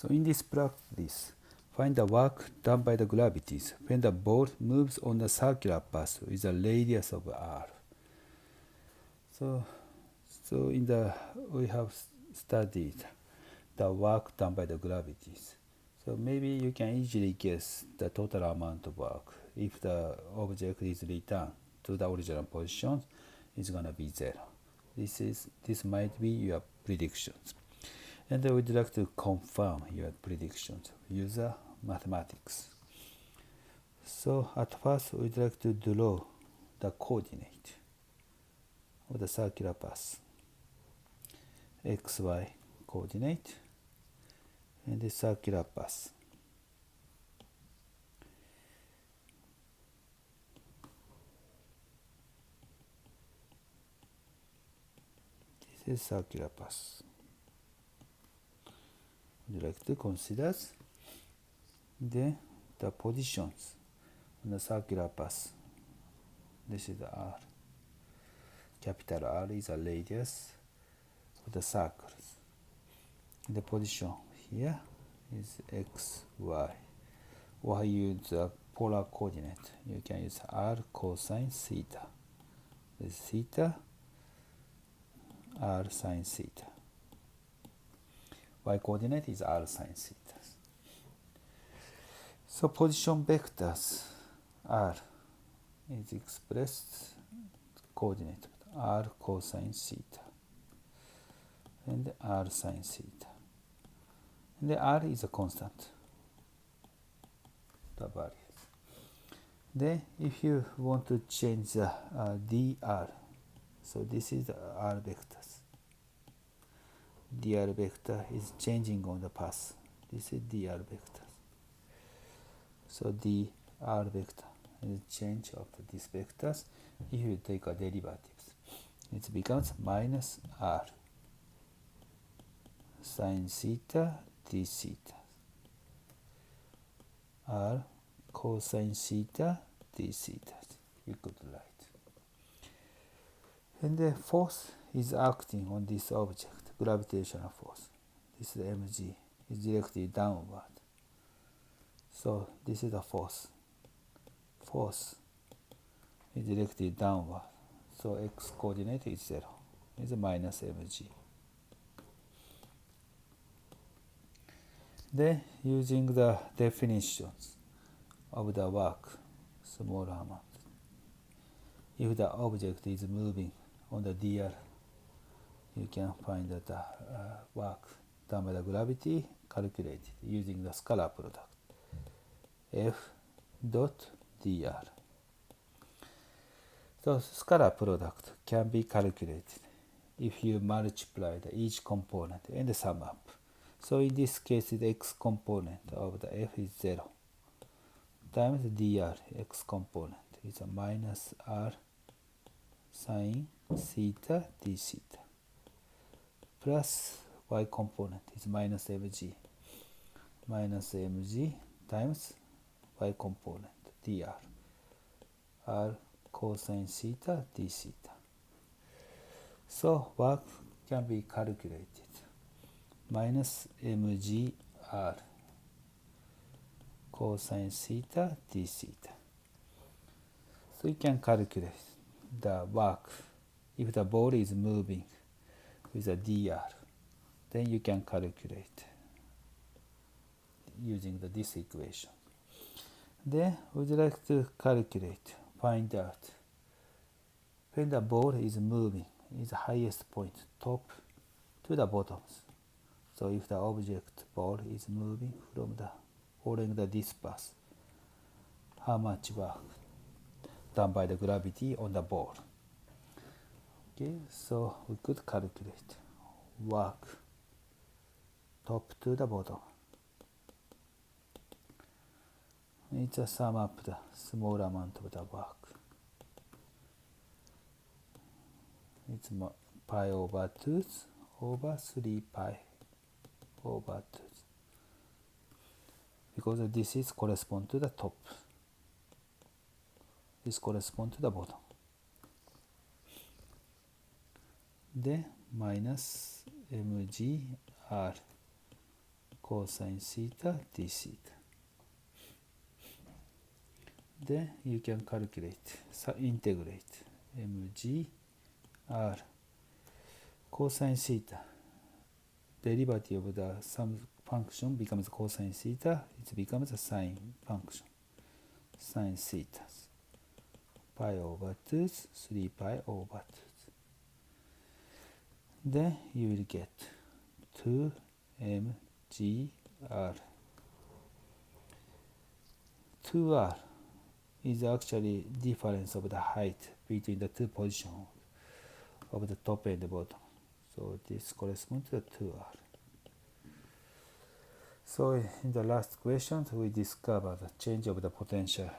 So in this practice, find the work done by the gravities when the ball moves on a circular path with a radius of r. So we have studied the work done by the gravities. So maybe you can easily guess the total amount of work if the object is returned to the original position is going to be 0. This might be your predictions. And I would like to confirm your predictions use mathematics. So at first we'd like to draw the coordinate of the circular path, xy coordinate, and the circular path. This is circular path. Would you like to consider the positions on the circular path? This is r. Capital R is a radius of the circles. The position here is x, y. Or you use the polar coordinate. You can use r cosine theta. This is theta, r sine theta. Y coordinate is r sine theta. So position vectors r is expressed coordinate r cosine theta and r sine theta. And the r is a constant, the values. Then if you want to change the dr, so this is the r vectors. dr vector is changing on the path. This is dr vector. So dr vector is change of these vectors. If you take a derivatives, it becomes minus r sine theta d theta, r cosine theta d theta. You could write. And the force is acting on this object, gravitational force. This is mg, is directly downward. So this is the force. Force is directly downward. So x coordinate is 0. It's minus mg. Then using the definitions of the work, small amount. If the object is moving on the dr, you can find that the work done by the gravity calculated using the scalar product f dot dr. So scalar product can be calculated if you multiply each component and sum up. So in this case, the x component of the f is 0 times dr x component is a minus r sine theta d theta plus y component is minus mg times y component dr r cosine theta d theta. So work can be calculated minus mg r cosine theta d theta. So you can calculate the work if the ball is moving with a dr. Then you can calculate using this equation. Then we would like to calculate, find out when the ball is moving is the highest point, top to the bottoms. So if the object ball is moving from the following this path, how much work done by the gravity on the ball? Okay, so we could calculate work top to the bottom. It's a sum up the small amount of the work. It's pi over 2 over 3 pi over 2. Because this is correspond to the top. This correspond to the bottom. Then minus mg r cosine theta d theta. Then you can calculate, integrate mg r cosine theta. Derivative of the some function becomes cosine theta. It becomes a sine function. Sine theta. Pi over 2, 3 pi over 2. Then you will get 2mgr. 2r is actually difference of the height between the two positions of the top and the bottom. So this corresponds to 2r. So in the last question, we discovered the change of the potential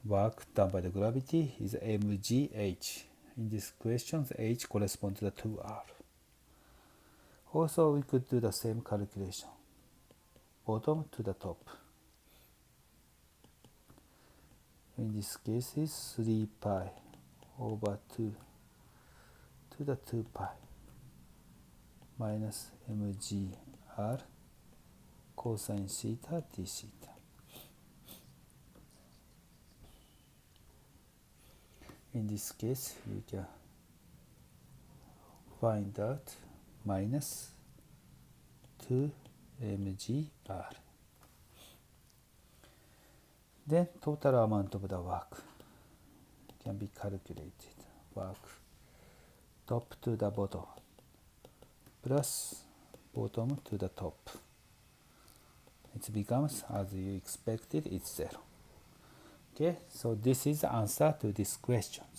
work done by the gravity is mgh. In this question, h corresponds to the 2r. Also, we could do the same calculation, bottom to the top. In this case, is 3 pi over 2 to the 2 pi minus mgr cosine theta d theta. In this case, you can find out minus 2mgr. Then total amount of the work can be calculated. Work top to the bottom plus bottom to the top. It becomes, as you expected, it's 0. Okay, so this is the answer to these questions.